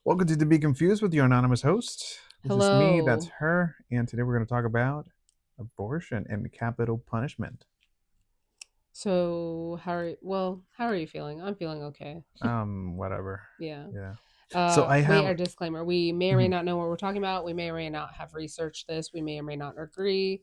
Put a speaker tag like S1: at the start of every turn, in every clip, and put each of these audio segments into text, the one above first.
S1: Welcome to Be Confused with your anonymous host. This is me, that's
S2: Hello.
S1: her, and today we're going to talk about abortion and capital punishment.
S2: So, how are you feeling? I'm feeling okay.
S1: Whatever.
S2: Yeah.
S1: Yeah. So I
S2: Wait,
S1: have.
S2: our disclaimer. We may or may
S1: Mhm.
S2: not know what we're talking about. We may or may not have researched this. We may or may not agree.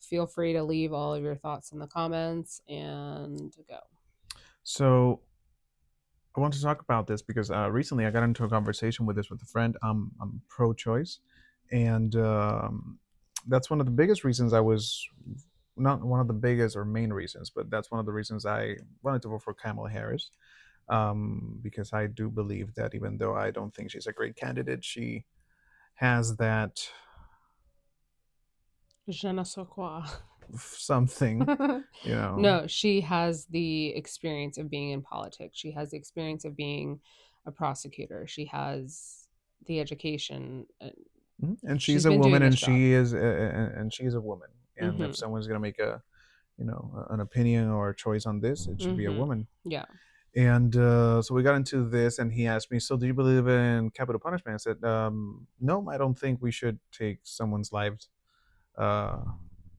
S2: Feel free to leave all of your thoughts in the comments and go.
S1: So I want to talk about this because recently I got into a conversation with a friend. I'm pro-choice, and that's one of the biggest reasons I was not one of the biggest or main reasons, but that's one of the reasons I wanted to vote for Kamala Harris. Because I do believe that even though I don't think she's a great candidate, she has that
S2: Je ne sais quoi.
S1: something, you know.
S2: No, she has the experience of being in politics. She has the experience of being a prosecutor. She has the education.
S1: And she's
S2: She's
S1: a
S2: been
S1: woman,
S2: doing this
S1: and
S2: job.
S1: she's a woman. And if
S2: Mm-hmm.
S1: someone's gonna make an opinion or a choice on this, it should be a
S2: Mm-hmm.
S1: woman.
S2: Yeah.
S1: And so we got into this, and he asked me, "So, do you believe in capital punishment?" I said, "No, I don't think we should take someone's lives uh,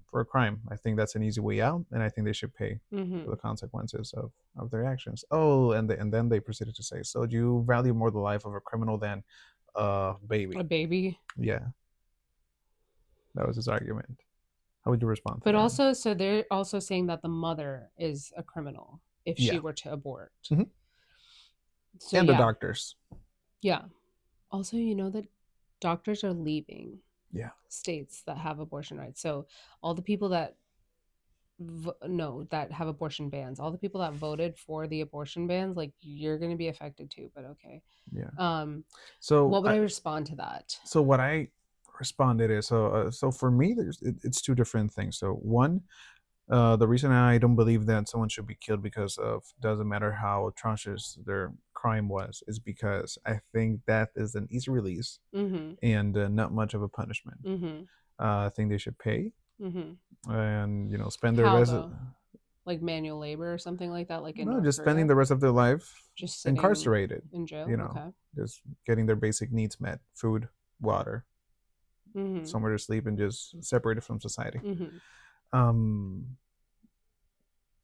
S1: for a crime. I think that's an easy way out, and I think they should pay for
S2: Mm-hmm.
S1: the consequences of their actions." Oh, and then they proceeded to say, "So, do you value more the life of a criminal than a
S2: A
S1: baby?"
S2: baby.
S1: Yeah, that was his argument. How would you respond to
S2: But
S1: that?
S2: also, so they're also saying that the mother is a criminal if she
S1: Yeah.
S2: were to abort.
S1: Hmm.
S2: So,
S1: And the
S2: yeah.
S1: doctors.
S2: Yeah. Also, you know that doctors are leaving
S1: Yeah.
S2: states that have abortion rights. So, all the people that no, that have abortion bans, all the people that voted for the abortion bans, like you're going to be affected too, but okay.
S1: Yeah.
S2: Um,
S1: So
S2: what would I respond to that?
S1: so what I responded is so for me it's two different things. So one, the reason I don't believe that someone should be killed because of doesn't matter how atrocious their crime was is because I think death is an easy release
S2: Mm-hmm.
S1: and not much of a punishment.
S2: Mm-hmm.
S1: I think they should pay
S2: Mm-hmm.
S1: and spend their
S2: How
S1: rest.
S2: though? Like manual labor or something like that, like in
S1: No,
S2: North
S1: just spending
S2: Korea?
S1: the rest of their life
S2: Just sitting
S1: incarcerated.
S2: in jail?
S1: You know,
S2: Okay.
S1: just getting their basic needs met: food, water,
S2: Mm-hmm.
S1: somewhere to sleep, and just separated from society.
S2: Mm-hmm.
S1: Um,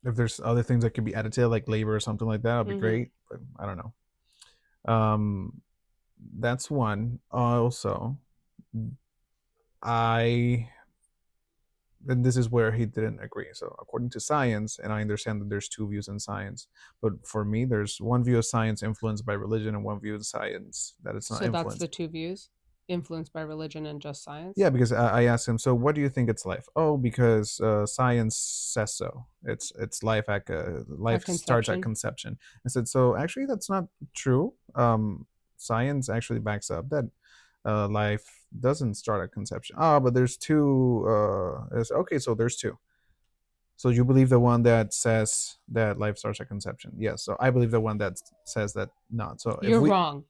S1: if there's other things that could be added to it, like labor or something like that, it'd be
S2: Mm-hmm.
S1: great. But I don't know. Um, that's one. Also, I and this is where he didn't agree. So according to science, and I understand that there's two views in science, but for me, there's one view of science influenced by religion, and one view of science that it's not
S2: So that's the
S1: influenced.
S2: two views, influenced by religion and just science.
S1: Yeah, because I asked him, so what do you think it's life? Oh, because science says so. It's life at
S2: At
S1: life starts at
S2: conception.
S1: conception. I said, so actually that's not true. Science actually backs up that life doesn't start at conception. Ah, but there's two. Okay, so there's two. So you believe the one that says that life starts at conception? Yes. So I believe the one that says that not. So if
S2: You're
S1: we
S2: wrong.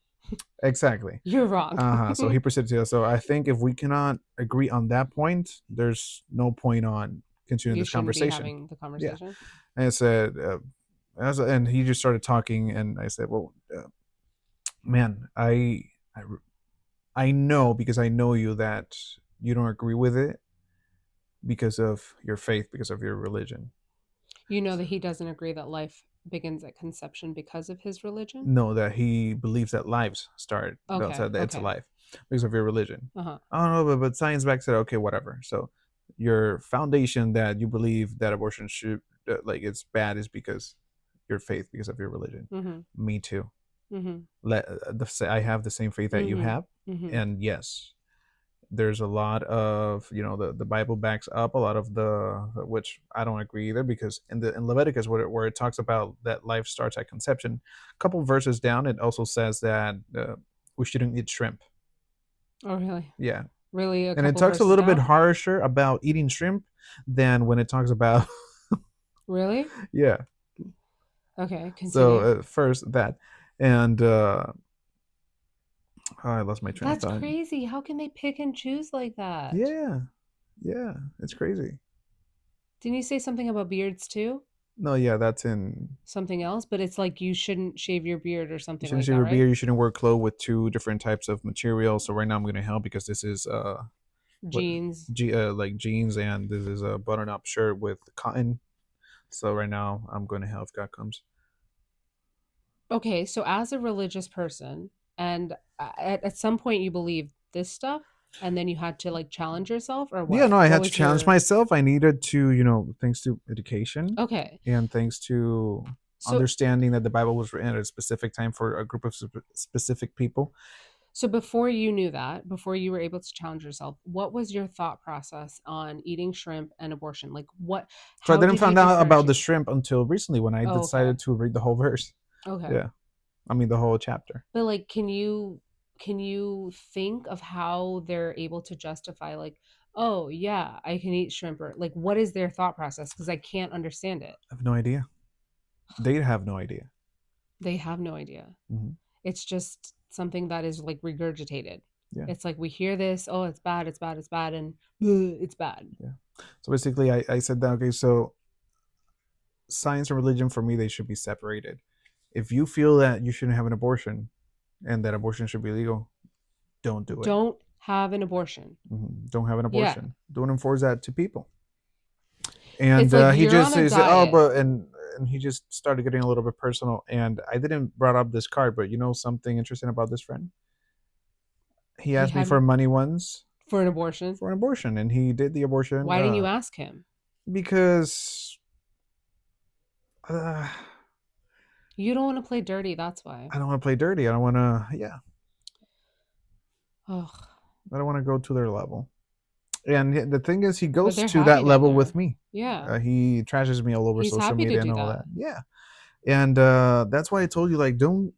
S1: exactly.
S2: You're wrong.
S1: So he proceeded to. So I think if we cannot agree on that point, there's no point on continuing
S2: You
S1: this
S2: shouldn't be
S1: conversation.
S2: having the
S1: Yeah.
S2: conversation.
S1: And I said, and he just started talking, and I said, well, man, I I know because I know you that you don't agree with it because of your faith, because of your religion.
S2: You know that he doesn't agree that life begins at conception because of his religion.
S1: Know that he believes that lives start
S2: Okay.
S1: outside that it's a
S2: Okay.
S1: life because of your religion.
S2: Uh huh.
S1: I don't know, but science backs it. Okay, whatever. So your foundation that you believe that abortion should like it's bad is because your faith, because of your religion.
S2: Mm-hmm.
S1: Me too.
S2: Mm-hmm.
S1: I have the same faith that you
S2: Mm-hmm.
S1: have,
S2: Mm-hmm.
S1: and yes, there's a lot of the Bible backs up a lot of the which I don't agree either because in Leviticus where it talks about that life starts at conception, a couple verses down it also says that we shouldn't eat shrimp.
S2: Oh, really?
S1: Yeah,
S2: Really? A
S1: and it
S2: couple
S1: talks a
S2: verses
S1: little bit
S2: down?
S1: harsher about eating shrimp than when it talks about
S2: Really?
S1: yeah.
S2: Okay.
S1: So
S2: Continue.
S1: first that and oh, I lost my train of
S2: That's
S1: thought.
S2: crazy. How can they pick and choose like that?
S1: Yeah, yeah, it's crazy.
S2: Didn't you say something about beards too?
S1: No, yeah, that's in.
S2: something else, but it's like you shouldn't shave your beard or
S1: You
S2: something
S1: shouldn't
S2: like
S1: shave
S2: that,
S1: your
S2: right?
S1: beard. You shouldn't wear clothes with two different types of material. So right now I'm gonna help because this is what
S2: Jeans.
S1: like jeans, and this is a button up shirt with cotton. So right now I'm going to hell if God comes.
S2: Okay, so as a religious person, and at some point you believed this stuff, and then you had to like challenge yourself, or
S1: Yeah,
S2: what?
S1: no, I
S2: What
S1: had to
S2: was
S1: challenge
S2: your
S1: myself. I needed to, thanks to education
S2: okay?
S1: and thanks to
S2: So
S1: understanding that the Bible was written at a specific time for a group of specific people.
S2: so before you knew that, before you were able to challenge yourself, what was your thought process on eating shrimp and abortion? Like what?
S1: So I
S2: How
S1: didn't
S2: did you
S1: find out about the
S2: differentiate?
S1: shrimp until recently when I
S2: Oh, okay,
S1: decided to read the whole verse.
S2: okay.
S1: Yeah, I mean the whole chapter.
S2: But like, can you think of how they're able to justify like, oh yeah, I can eat shrimp, or like what is their thought process? Because I can't understand it.
S1: I have no idea. They have no idea.
S2: They have no idea.
S1: Hmm.
S2: It's just something that is like regurgitated.
S1: Yeah,
S2: It's like we hear this, oh, it's bad, it's bad, it's bad, and it's bad.
S1: yeah. So basically, I said that okay. So science and religion for me they should be separated. If you feel that you shouldn't have an abortion and that abortion should be legal, don't do it.
S2: Don't have an abortion.
S1: Don't have an
S2: Yeah.
S1: abortion. Don't enforce that to people.
S2: It's
S1: And
S2: like
S1: he
S2: you're
S1: just
S2: on a
S1: said, "Oh,
S2: diet.
S1: but," and he just started getting a little bit personal. And I didn't brought up this card, but you know something interesting about this friend? He
S2: He
S1: asked me
S2: had
S1: for money once
S2: for an abortion.
S1: for an abortion, and he did the abortion
S2: Why didn't you ask him?
S1: because uh,
S2: You don't want to play dirty, that's why.
S1: I don't want to play dirty. I don't want to. Yeah,
S2: Ugh.
S1: I don't want to go to their level. And the thing is, he
S2: But
S1: goes
S2: they're
S1: to
S2: happy
S1: that
S2: down
S1: level with
S2: there.
S1: me.
S2: Yeah.
S1: He trashes me all over
S2: He's
S1: social
S2: happy to
S1: media and
S2: do
S1: all
S2: that.
S1: that. Yeah, and that's why I told you like don't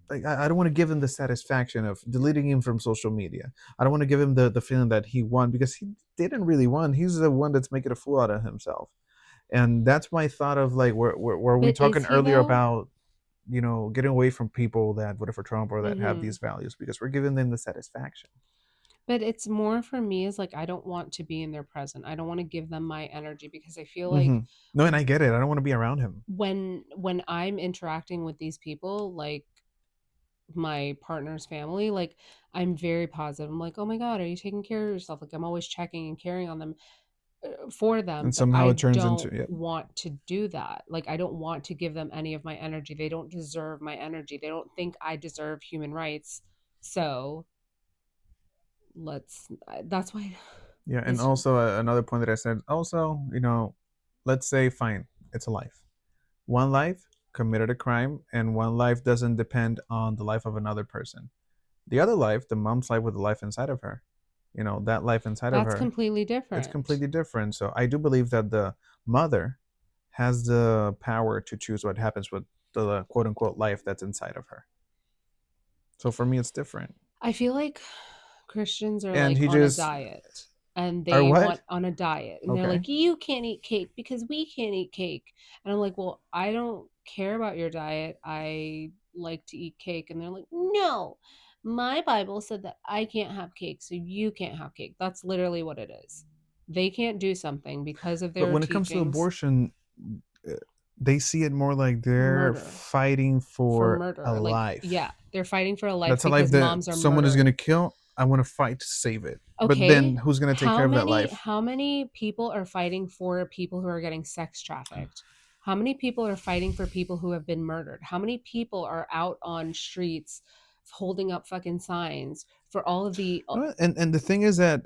S1: like I don't want to give him the satisfaction of deleting him from social media. I don't want to give him the feeling that he won because he didn't really won. He's the one that's making a fool out of himself, and that's my thought of like where we
S2: But is
S1: talking
S2: he
S1: earlier
S2: though?
S1: about getting away from people that voted for Trump or that have
S2: Mm-hmm.
S1: these values because we're giving them the satisfaction.
S2: But it's more for me is like I don't want to be in their present. I don't want to give them my energy because I feel like
S1: Hmm. No, and I get it. I don't want to be around him.
S2: when I'm interacting with these people, like my partner's family, like I'm very positive. I'm like, oh my God, are you taking care of yourself? Like I'm always checking and caring on them for them,
S1: And
S2: but
S1: somehow
S2: I
S1: it turns into
S2: don't
S1: yeah.
S2: want to do that. Like I don't want to give them any of my energy. They don't deserve my energy. They don't think I deserve human rights. So that's why
S1: Yeah, and
S2: it's
S1: also another point that I said also, let's say fine, it's a life. One life committed a crime, and one life doesn't depend on the life of another person. The other life, the mom's life with the life inside of her, that life inside of
S2: that's
S1: her,
S2: completely
S1: it's
S2: different.
S1: completely different. So I do believe that the mother has the power to choose what happens with the quote unquote life that's inside of her. So for me, it's different.
S2: I feel like Christians are
S1: And
S2: like
S1: he
S2: on a
S1: just,
S2: diet and
S1: or
S2: they
S1: what?
S2: want on a diet and they're
S1: Okay.
S2: like, you can't eat cake because we can't eat cake. And I'm like, well, I don't care about your diet. I like to eat cake. And they're like, no, my Bible said that I can't have cake, so you can't have cake. That's literally what it is. They can't do something because of
S1: But
S2: their
S1: when it comes to
S2: teachings.
S1: abortion, uh, they see it more like they're
S2: Murder
S1: fighting
S2: for
S1: for a
S2: murder. Like, yeah,
S1: life.
S2: they're fighting for a life
S1: That's a life
S2: because
S1: that
S2: moms are
S1: someone is going to
S2: murdered.
S1: kill. I want to fight to save it. But then
S2: Okay,
S1: who's going to take care of that life?
S2: how many people are fighting for people who are getting sex trafficked? How many people are fighting for people who have been murdered? How many people are out on streets holding up fucking signs for all of the
S1: No, and the thing is that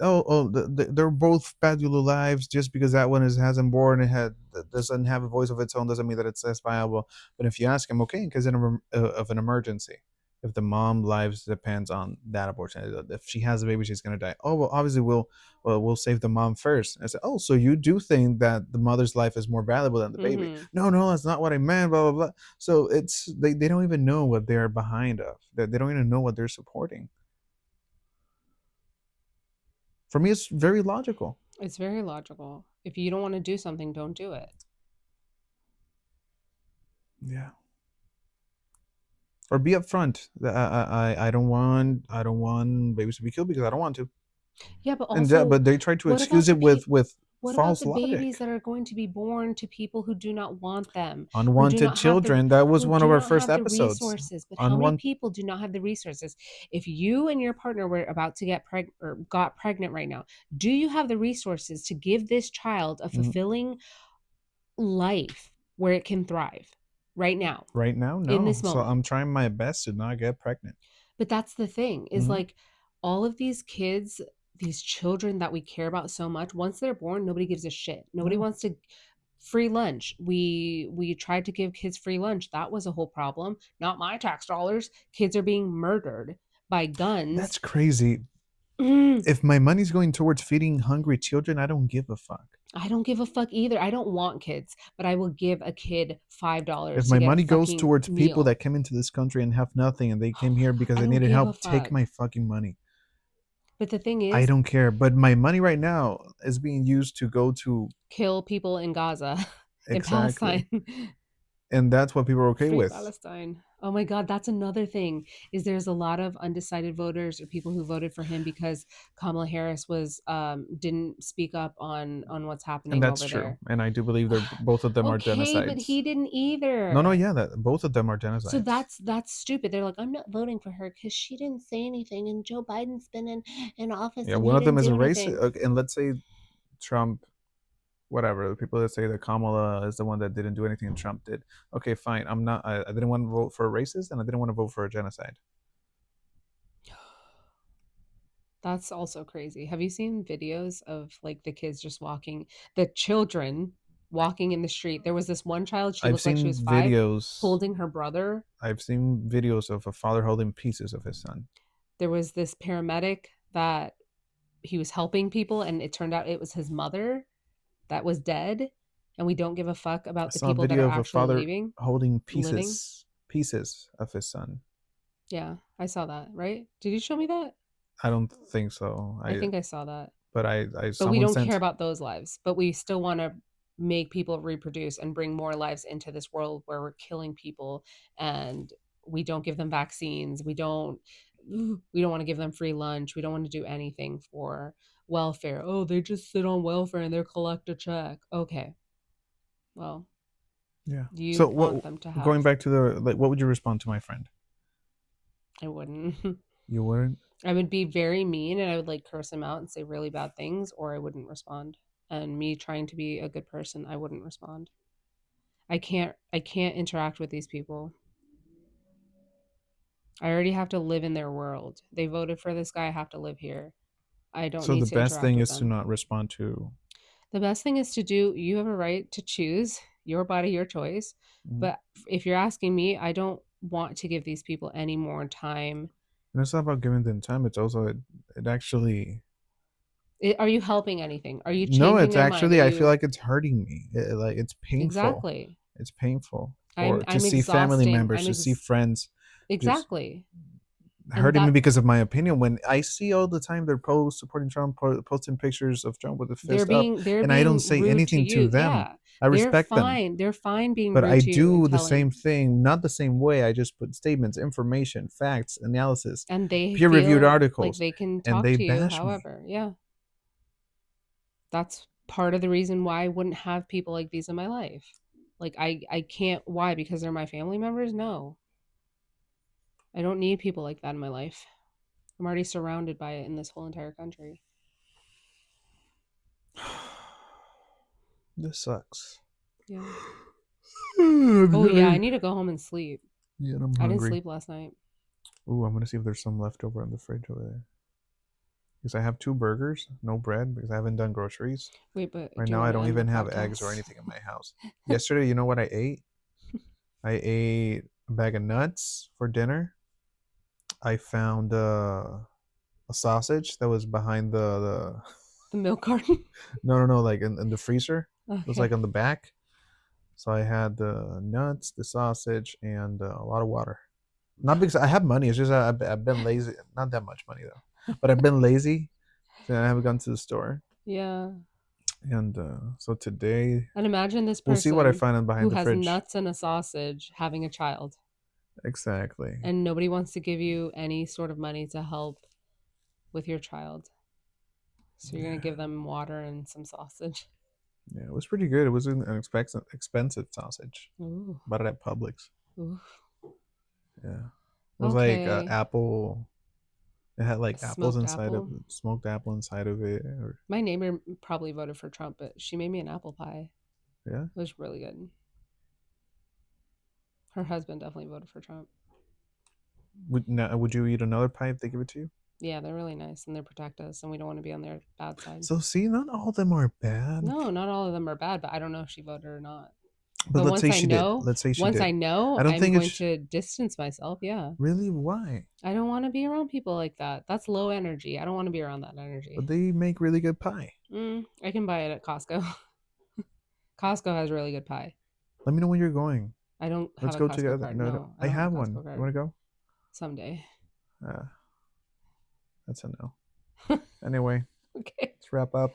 S1: they're both bad yellow lives just because that one hasn't born and doesn't have a voice of its own doesn't mean that it's less viable. But if you ask him, okay, because of an emergency, if the mom lives depends on that abortion, if she has a baby, she's gonna die. Oh well, obviously we'll save the mom first. I said, oh, so you do think that the mother's life is more valuable than the baby?
S2: Mhm.
S1: No, no, that's not what I meant. Blah blah blah. So they don't even know what they're behind of. They don't even know what they're supporting. For me, it's very logical.
S2: It's very logical. If you don't want to do something, don't do it.
S1: Yeah. Or be upfront. I don't want babies to be killed because I don't want to.
S2: Yeah, but
S1: And
S2: also
S1: but they try to
S2: what
S1: excuse
S2: about the
S1: it with
S2: What about
S1: false
S2: the babies
S1: logic.
S2: that are going to be born to people who do not want them, who do
S1: Unwanted
S2: not have the
S1: children. That was
S2: who
S1: one of
S2: do
S1: our
S2: not
S1: first
S2: have the
S1: episodes.
S2: resources? But how many
S1: Unwanted.
S2: people do not have the resources? If you and your partner were about to get or got pregnant right now, do you have the resources to give this child a fulfilling life where it can thrive right now
S1: Right now,
S2: in
S1: no.
S2: this
S1: So
S2: moment?
S1: I'm trying my best to not get pregnant.
S2: But that's the thing is
S1: Hmm.
S2: like all of these kids, these children that we care about so much, once they're born, nobody gives a shit. Nobody
S1: No,
S2: wants to free lunch. We tried to give kids free lunch. That was a whole problem. Not my tax dollars. Kids are being murdered by guns.
S1: that's crazy.
S2: I
S1: If my money's going towards feeding hungry children, I don't give a fuck.
S2: don't give a fuck either. I don't want kids, but I will give a kid
S1: If
S2: $5 to
S1: my
S2: get a
S1: money goes
S2: fucking
S1: towards people
S2: meal.
S1: that came into this country and have nothing and they
S2: Oh
S1: came
S2: my
S1: here
S2: god,
S1: because
S2: I
S1: they
S2: don't
S1: needed
S2: give a
S1: help, take
S2: fuck.
S1: my fucking money.
S2: But the thing
S1: I
S2: is,
S1: don't care. But my money right now is being used to go to
S2: kill people in Gaza, in
S1: exactly.
S2: Palestine.
S1: And that's what people are okay
S2: Free
S1: with.
S2: Palestine. Oh my God, that's another thing. Is there's a lot of undecided voters or people who voted for him because Kamala Harris was didn't speak up on what's
S1: And
S2: happening
S1: that's
S2: over
S1: true.
S2: there.
S1: And I do believe they're both of them are
S2: Okay, but
S1: genocides.
S2: he didn't
S1: No, no,
S2: either.
S1: yeah, that both of them are
S2: So
S1: genocides.
S2: that's stupid. They're like, I'm not voting for her because she didn't say anything, and Joe Biden's been in office
S1: Yeah,
S2: and
S1: one
S2: he
S1: of them
S2: didn't
S1: is a
S2: do
S1: racist.
S2: anything.
S1: And let's say Trump, whatever, the people that say that Kamala is the one that didn't do anything and Trump did. Okay, fine. I'm not. I didn't want to vote for a racist, and I didn't want to vote for a genocide.
S2: That's also crazy. Have you seen videos of like the kids just walking, the children walking in the street? There was this one child, she
S1: I've
S2: looked like she
S1: seen
S2: was 5,
S1: videos.
S2: holding her brother.
S1: I've seen videos of a father holding pieces of his son.
S2: There was this paramedic that he was helping people, and it turned out it was his mother that was dead. And we don't give a fuck
S1: I
S2: about the
S1: saw a
S2: people that are
S1: video of a
S2: actually
S1: father
S2: leaving,
S1: holding
S2: living.
S1: pieces of his son.
S2: Yeah, I saw that, right? Did you show me that?
S1: I don't think so.
S2: I think I saw that.
S1: But I
S2: But we
S1: someone
S2: don't care
S1: sent.
S2: about those lives, but we still want to make people reproduce and bring more lives into this world where we're killing people, and we don't give them vaccines, we don't want to give them free lunch, we don't want to do anything for welfare. Oh, they just sit on welfare and they collect a check. Okay, well,
S1: Yeah.
S2: you
S1: So
S2: want
S1: what?
S2: them to
S1: Going
S2: have.
S1: back to the like, what would you respond to my friend?
S2: I wouldn't.
S1: You wouldn't.
S2: I would be very mean and I would like curse him out and say really bad things, or I wouldn't respond. And me trying to be a good person, I wouldn't respond. I can't interact with these people. I already have to live in their world. They voted for this guy, I have to live here. I don't
S1: So
S2: need
S1: the
S2: to
S1: best
S2: interact
S1: thing
S2: with
S1: is to
S2: them.
S1: not respond to.
S2: The best thing is to do, you have a right to choose your body, your choice.
S1: Mhm.
S2: But if you're asking me, I don't want to give these people any more time.
S1: And it's not about giving them time. It's also it actually.
S2: Are you helping anything? Are you
S1: No,
S2: changing
S1: it's
S2: their mind? Are
S1: actually. I feel
S2: you
S1: like it's hurting me. Like it's painful.
S2: exactly?
S1: It's painful
S2: I'm
S1: for to
S2: I'm
S1: see family
S2: exhausting.
S1: members, to see friends, just
S2: Exactly. And
S1: hurting me
S2: that
S1: because of my opinion. When I see all the time their posts supporting Trump, posting pictures of Trump with a
S2: they're
S1: fist up,
S2: being they're
S1: and I don't
S2: being
S1: say
S2: rude to
S1: anything to
S2: you.
S1: them.
S2: Yeah.
S1: I
S2: They're
S1: respect them,
S2: fine. They're fine being
S1: but
S2: rude
S1: I
S2: to you and
S1: do the same
S2: telling,
S1: thing, not the same way. I just put statements, information, facts, analysis,
S2: and they
S1: peer-reviewed
S2: feel like
S1: articles,
S2: they can
S1: and
S2: talk
S1: they
S2: to you
S1: bash me.
S2: however. Yeah. That's part of the reason why I wouldn't have people like these in my life. Like I can't, why? Because they're my family members? No. I don't need people like that in my life. I'm already surrounded by it in this whole entire country.
S1: This sucks.
S2: Yeah.
S1: I'm
S2: Oh yeah, I
S1: dying.
S2: need to go home and sleep.
S1: Yeah, and I'm
S2: I didn't
S1: hungry.
S2: sleep last night.
S1: Ooh, I'm gonna see if there's some left over in the fridge over there. Because I have two burgers, no bread, because I haven't done groceries.
S2: Wait, but
S1: Right
S2: do you
S1: now,
S2: want
S1: I
S2: to
S1: don't
S2: end the
S1: even have eggs or
S2: podcast?
S1: anything in my house. Yesterday, you know what I ate? I ate a bag of nuts for dinner. I found a sausage that was behind the
S2: The milk carton?
S1: no, like in the freezer. It was like
S2: Okay.
S1: on the back. So I had the nuts, the sausage, and a lot of water. Not because I have money. It's just I've been lazy. Not that much money though, but I've been lazy, so I haven't gone to the store.
S2: Yeah.
S1: And so today
S2: And imagine this
S1: we'll see what I
S2: person
S1: find
S2: who
S1: behind the
S2: has
S1: fridge.
S2: nuts and a sausage having a child,
S1: Exactly.
S2: and nobody wants to give you any sort of money to help with your child. So you're gonna
S1: Yeah,
S2: give them water and some sausage.
S1: yeah, it was pretty good. It was an expensive sausage.
S2: Ooh,
S1: Bought it at Publix.
S2: ooh.
S1: Yeah, it was like
S2: Okay.
S1: apple. It had
S2: A
S1: like apples
S2: smoked
S1: inside of
S2: apple.
S1: smoked apple inside of it. Or
S2: My neighbor probably voted for Trump, but she made me an apple pie.
S1: yeah,
S2: It was really good. Her husband definitely voted for Trump.
S1: would you eat another pie if they give it to you?
S2: Yeah, they're really nice and they protect us, and we don't want to be on their bad side.
S1: So see, not all of them are bad.
S2: No, not all of them are bad, but I don't know if she voted or not.
S1: But
S2: But
S1: let's say she did. Let's say she
S2: once I
S1: did. I
S2: know,
S1: don't
S2: I'm
S1: think
S2: going
S1: it's
S2: to distance myself. Yeah.
S1: really why.
S2: I don't want to be around people like that. That's low energy. I don't want to be around that
S1: But
S2: energy.
S1: they make really good pie.
S2: I can buy it at Costco. Costco has really good pie.
S1: Let me know when you're going.
S2: I don't have
S1: Let's
S2: a
S1: go
S2: Costco
S1: together.
S2: card.
S1: No,
S2: No, I
S1: I
S2: don't have a
S1: have one.
S2: Costco
S1: You
S2: card.
S1: want to go?
S2: Someday.
S1: Uh, that's a no. Anyway,
S2: Okay.
S1: let's wrap up.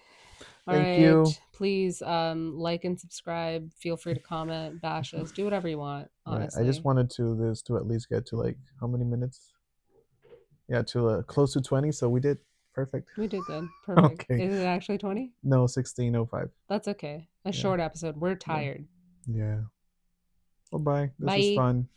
S2: All
S1: Thank you.
S2: right. Please like and subscribe. Feel free to comment, bash us, do whatever you want,
S1: Right. I just
S2: honestly.
S1: wanted to this to at least get to like how many minutes? Yeah, to close to 20. So we did perfect.
S2: We did good. Perfect.
S1: Okay.
S2: Is it actually 20?
S1: No, 16:05.
S2: That's okay. A
S1: Yeah.
S2: short episode. We're
S1: Yeah.
S2: tired.
S1: Yeah. Well, bye. This was
S2: Bye.
S1: fun.